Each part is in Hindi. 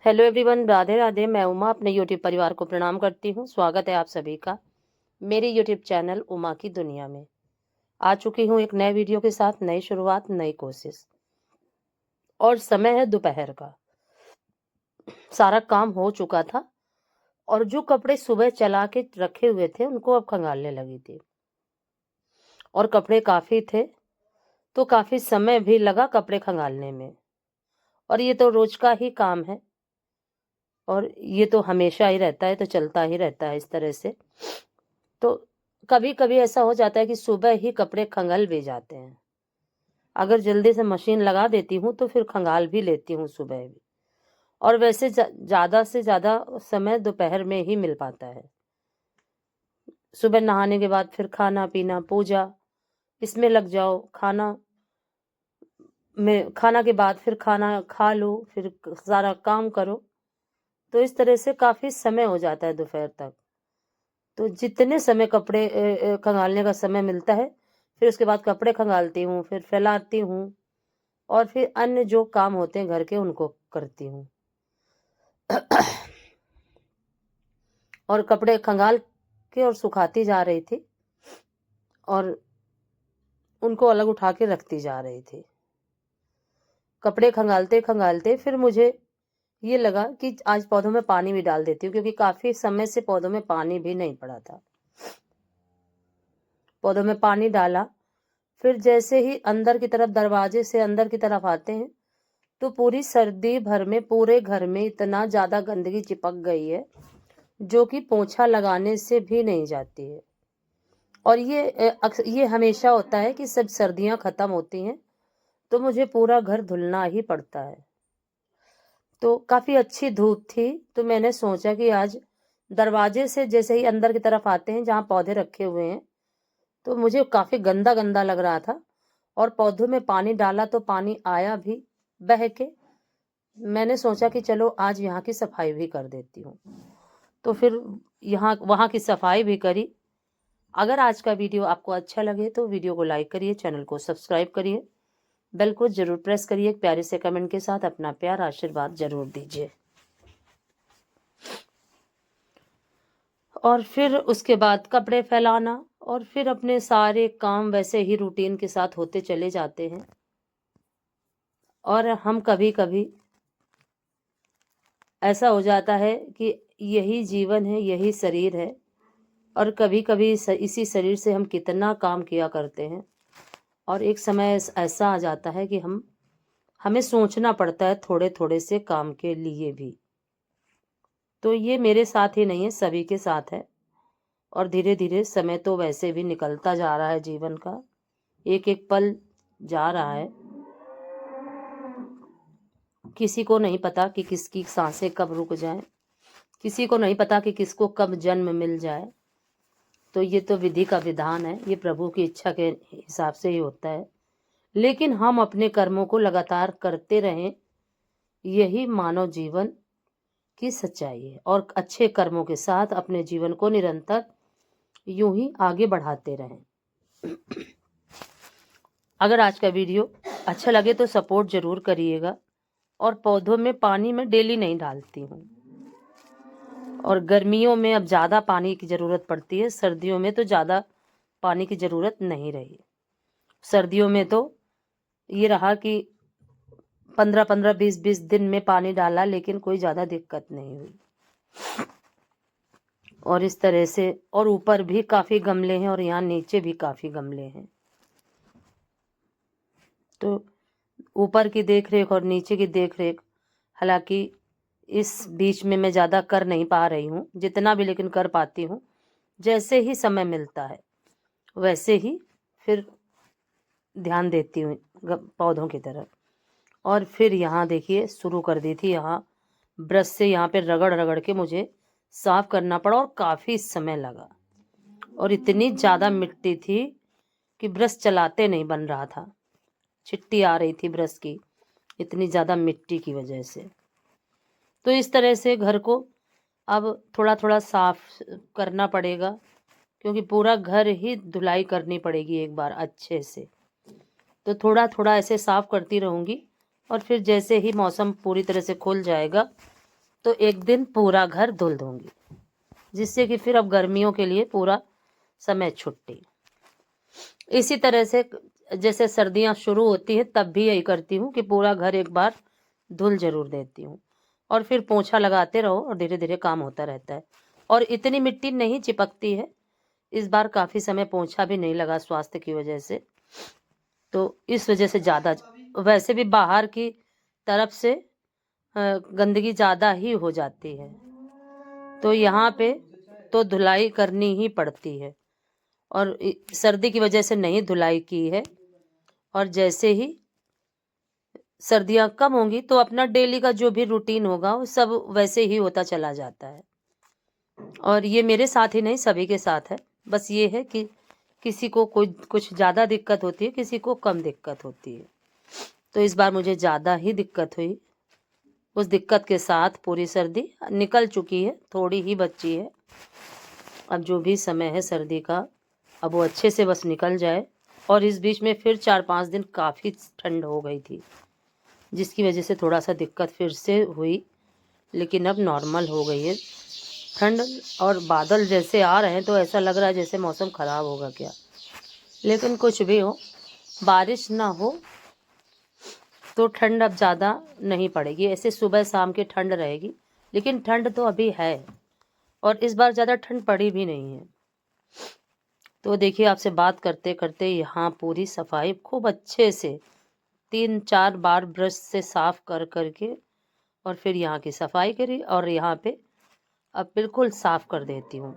Hello everyone, Radhe Radhe. मैं उमा अपने यूट्यूब परिवार को प्रणाम करती हूँ। स्वागत है आप सभी का मेरे यूट्यूब चैनल उमा की दुनिया में। आ चुकी हूँ एक नए वीडियो के साथ, नई शुरुआत, नई कोशिश। और समय है दोपहर का। सारा काम हो चुका था और जो कपड़े सुबह चला के रखे हुए थे उनको अब खंगालने लगी थी। और कपड़े काफ़ी थे तो काफ़ी समय भी लगा कपड़े खंगालने में। और ये तो रोज का ही काम है और ये तो हमेशा ही रहता है, तो चलता ही रहता है इस तरह से। तो कभी कभी ऐसा हो जाता है कि सुबह ही कपड़े खंगाल भी जाते हैं। अगर जल्दी से मशीन लगा देती हूँ तो फिर खंगाल भी लेती हूँ सुबह भी। और वैसे ज़्यादा से ज़्यादा समय दोपहर में ही मिल पाता है। सुबह नहाने के बाद फिर खाना पीना पूजा इसमें लग जाओ। खाना के बाद फिर खाना खा लो, फिर सारा काम करो। तो इस तरह से काफ़ी समय हो जाता है दोपहर तक। तो जितने समय कपड़े खंगालने का समय मिलता है, फिर उसके बाद कपड़े खंगालती हूँ, फिर फैलाती हूँ और फिर अन्य जो काम होते हैं घर के उनको करती हूँ। और कपड़े खंगाल के और सुखाती जा रही थी और उनको अलग उठा के रखती जा रही थी। कपड़े खंगालते खंगालते फिर मुझे ये लगा कि आज पौधों में पानी भी डाल देती हूँ, क्योंकि काफ़ी समय से पौधों में पानी भी नहीं पड़ा था। पौधों में पानी डाला, फिर जैसे ही अंदर की तरफ दरवाजे से अंदर की तरफ आते हैं तो पूरी सर्दी भर में पूरे घर में इतना ज़्यादा गंदगी चिपक गई है जो कि पोंछा लगाने से भी नहीं जाती है। और ये हमेशा होता है कि सब सर्दियां ख़त्म होती हैं तो मुझे पूरा घर धुलना ही पड़ता है। तो काफ़ी अच्छी धूप थी तो मैंने सोचा कि आज दरवाजे से जैसे ही अंदर की तरफ आते हैं जहाँ पौधे रखे हुए हैं, तो मुझे काफ़ी गंदा गंदा लग रहा था। और पौधों में पानी डाला तो पानी आया भी बह के। मैंने सोचा कि चलो आज यहाँ की सफाई भी कर देती हूँ। तो फिर यहाँ वहाँ की सफाई भी करी। अगर आज का वीडियो आपको अच्छा लगे तो वीडियो को लाइक करिए, चैनल को सब्सक्राइब करिए, बेल को जरूर प्रेस करिए। एक प्यारे से कमेंट के साथ अपना प्यार आशीर्वाद जरूर दीजिए। और फिर उसके बाद कपड़े फैलाना और फिर अपने सारे काम वैसे ही रूटीन के साथ होते चले जाते हैं। और हम कभी कभी ऐसा हो जाता है कि यही जीवन है, यही शरीर है और कभी कभी इसी शरीर से हम कितना काम किया करते हैं। और एक समय ऐसा आ जाता है कि हमें सोचना पड़ता है थोड़े थोड़े से काम के लिए भी। तो ये मेरे साथ ही नहीं है, सभी के साथ है। और धीरे धीरे समय तो वैसे भी निकलता जा रहा है, जीवन का एक एक पल जा रहा है। किसी को नहीं पता कि किसकी सांसें कब रुक जाएं, किसी को नहीं पता कि किसको कब जन्म मिल जाए। तो ये तो विधि का विधान है, ये प्रभु की इच्छा के हिसाब से ही होता है। लेकिन हम अपने कर्मों को लगातार करते रहें, यही मानव जीवन की सच्चाई है। और अच्छे कर्मों के साथ अपने जीवन को निरंतर यूं ही आगे बढ़ाते रहें। अगर आज का वीडियो अच्छा लगे तो सपोर्ट जरूर करिएगा। और पौधों में पानी मैं डेली नहीं डालती हूँ। और गर्मियों में अब ज़्यादा पानी की ज़रूरत पड़ती है, सर्दियों में तो ज़्यादा पानी की ज़रूरत नहीं रही। सर्दियों में तो ये रहा कि 15-15, 20-20 दिन में पानी डाला, लेकिन कोई ज़्यादा दिक्कत नहीं हुई। और इस तरह से, और ऊपर भी काफ़ी गमले हैं और यहाँ नीचे भी काफ़ी गमले हैं। तो ऊपर की देख रेख और नीचे की देख रेख, हालांकि इस बीच में मैं ज़्यादा कर नहीं पा रही हूँ, जितना भी लेकिन कर पाती हूँ। जैसे ही समय मिलता है वैसे ही फिर ध्यान देती हूँ पौधों की तरफ। और फिर यहाँ देखिए शुरू कर दी थी, यहाँ ब्रश से यहाँ पे रगड़ रगड़ के मुझे साफ करना पड़ा और काफ़ी समय लगा। और इतनी ज़्यादा मिट्टी थी कि ब्रश चलाते नहीं बन रहा था, चिट्टी आ रही थी ब्रश की, इतनी ज़्यादा मिट्टी की वजह से। तो इस तरह से घर को अब थोड़ा थोड़ा साफ करना पड़ेगा, क्योंकि पूरा घर ही धुलाई करनी पड़ेगी एक बार अच्छे से। तो थोड़ा थोड़ा ऐसे साफ करती रहूँगी और फिर जैसे ही मौसम पूरी तरह से खुल जाएगा तो एक दिन पूरा घर धुल दूंगी, जिससे कि फिर अब गर्मियों के लिए पूरा समय छुट्टी। इसी तरह से जैसे सर्दियां शुरू होती है तब भी यही करती हूँ कि पूरा घर एक बार धुल जरूर देती हूँ, और फिर पोंछा लगाते रहो और धीरे धीरे काम होता रहता है। और इतनी मिट्टी नहीं चिपकती है, इस बार काफ़ी समय पोंछा भी नहीं लगा स्वास्थ्य की वजह से, तो इस वजह से ज़्यादा, वैसे भी बाहर की तरफ से गंदगी ज़्यादा ही हो जाती है, तो यहाँ पे तो धुलाई करनी ही पड़ती है। और सर्दी की वजह से नहीं धुलाई की है, और जैसे ही सर्दियाँ कम होंगी तो अपना डेली का जो भी रूटीन होगा वो सब वैसे ही होता चला जाता है। और ये मेरे साथ ही नहीं, सभी के साथ है। बस ये है कि किसी को कोई कुछ ज़्यादा दिक्कत होती है, किसी को कम दिक्कत होती है। तो इस बार मुझे ज़्यादा ही दिक्कत हुई। उस दिक्कत के साथ पूरी सर्दी निकल चुकी है, थोड़ी ही बची है। अब जो भी समय है सर्दी का, अब वो अच्छे से बस निकल जाए। और इस बीच में फिर 4-5 दिन काफ़ी ठंड हो गई थी, जिसकी वजह से थोड़ा सा दिक्कत फिर से हुई, लेकिन अब नॉर्मल हो गई है ठंड। और बादल जैसे आ रहे हैं तो ऐसा लग रहा है जैसे मौसम ख़राब होगा क्या। लेकिन कुछ भी हो, बारिश ना हो तो ठंड अब ज़्यादा नहीं पड़ेगी, ऐसे सुबह शाम की ठंड रहेगी, लेकिन ठंड तो अभी है। और इस बार ज़्यादा ठंड पड़ी भी नहीं है। तो देखिए, आपसे बात करते करते यहाँ पूरी सफाई खूब अच्छे से 3-4 बार ब्रश से साफ कर करके और फिर यहाँ की सफाई करी, और यहाँ पे अब बिल्कुल साफ कर देती हूँ।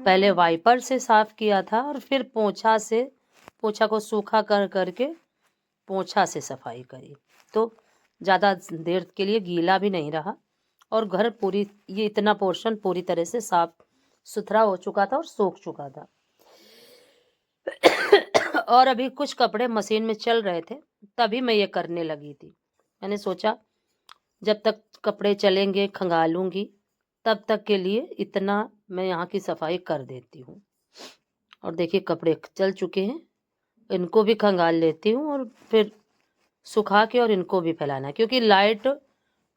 पहले वाइपर से साफ किया था और फिर पोंछा को सूखा कर करके पोंछा से सफाई करी, तो ज़्यादा देर के लिए गीला भी नहीं रहा, और घर पूरी, ये इतना पोर्शन पूरी तरह से साफ सुथरा हो चुका था और सूख चुका था। और अभी कुछ कपड़े मशीन में चल रहे थे, तभी मैं ये करने लगी थी। मैंने सोचा जब तक कपड़े चलेंगे खंगालूंगी, तब तक के लिए इतना मैं यहाँ की सफाई कर देती हूँ। और देखिए, कपड़े चल चुके हैं, इनको भी खंगाल लेती हूँ और फिर सुखा के और इनको भी फैलाना है, क्योंकि लाइट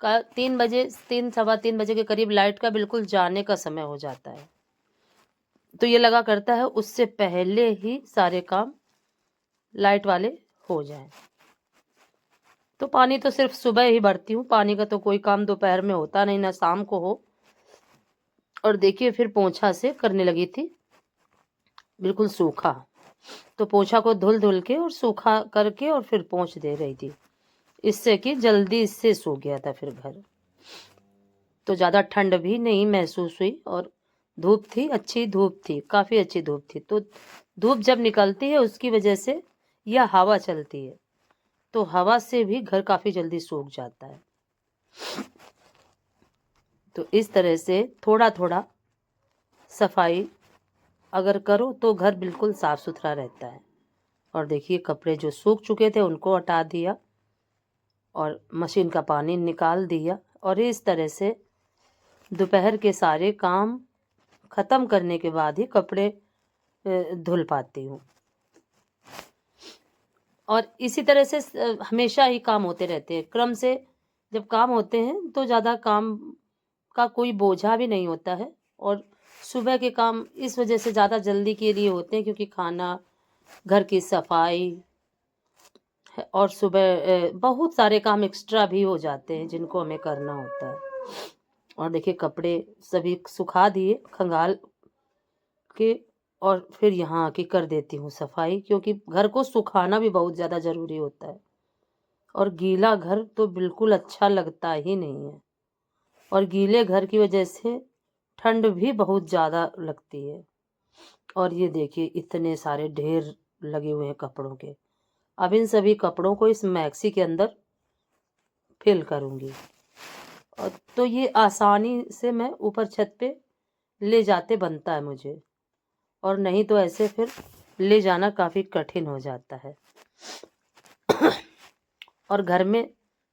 का 3 बजे के करीब लाइट का बिल्कुल जाने का समय हो जाता है। तो ये लगा करता है उससे पहले ही सारे काम लाइट वाले हो जाएं। तो पानी तो सिर्फ सुबह ही भरती हूँ, पानी का तो कोई काम दोपहर में होता नहीं, ना शाम को हो। और देखिए, फिर पोंछा से करने लगी थी बिल्कुल सूखा, तो पोंछा को धुल धुल के और सूखा करके और फिर पोंछ दे रही थी, इससे कि जल्दी इससे सूख गया था फिर घर। तो ज़्यादा ठंड भी नहीं महसूस हुई, और धूप थी, अच्छी धूप थी, काफ़ी अच्छी धूप थी। तो धूप जब निकलती है उसकी वजह से या हवा चलती है, तो हवा से भी घर काफ़ी जल्दी सूख जाता है। तो इस तरह से थोड़ा थोड़ा सफाई अगर करो तो घर बिल्कुल साफ़ सुथरा रहता है। और देखिए, कपड़े जो सूख चुके थे उनको हटा दिया और मशीन का पानी निकाल दिया, और इस तरह से दोपहर के सारे काम ख़त्म करने के बाद ही कपड़े धुल पाती हूँ। और इसी तरह से हमेशा ही काम होते रहते हैं, क्रम से जब काम होते हैं तो ज़्यादा काम का कोई बोझा भी नहीं होता है। और सुबह के काम इस वजह से ज़्यादा जल्दी के लिए होते हैं, क्योंकि खाना, घर की सफाई और सुबह बहुत सारे काम एक्स्ट्रा भी हो जाते हैं जिनको हमें करना होता है। और देखिए, कपड़े सभी सुखा दिए खंगाल के, और फिर यहाँ आके कर देती हूँ सफाई, क्योंकि घर को सुखाना भी बहुत ज़्यादा ज़रूरी होता है। और गीला घर तो बिल्कुल अच्छा लगता ही नहीं है, और गीले घर की वजह से ठंड भी बहुत ज़्यादा लगती है। और ये देखिए, इतने सारे ढेर लगे हुए हैं कपड़ों के। अब इन सभी कपड़ों को इस मैक्सी के अंदर फिल करूँगी, और तो ये आसानी से मैं ऊपर छत पे ले जाते बनता है मुझे, और नहीं तो ऐसे फिर ले जाना काफ़ी कठिन हो जाता है। और घर में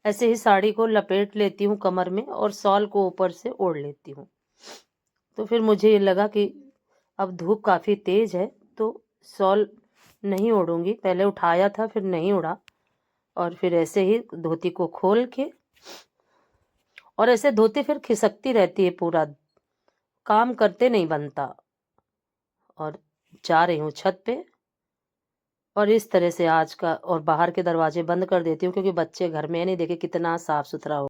ऐसे ही साड़ी को लपेट लेती हूँ कमर में, और शॉल को ऊपर से ओढ़ लेती हूँ। तो फिर मुझे ये लगा कि अब धूप काफ़ी तेज़ है, तो शॉल नहीं ओढ़ूँगी। पहले उठाया था, फिर नहीं ओढ़ा, और फिर ऐसे ही धोती को खोल के और ऐसे धोते फिर खिसकती रहती है, पूरा काम करते नहीं बनता। और जा रही हूँ छत पे और इस तरह से आज का, और बाहर के दरवाजे बंद कर देती हूँ क्योंकि बच्चे घर में है नहीं। देखिए कितना साफ सुथरा हो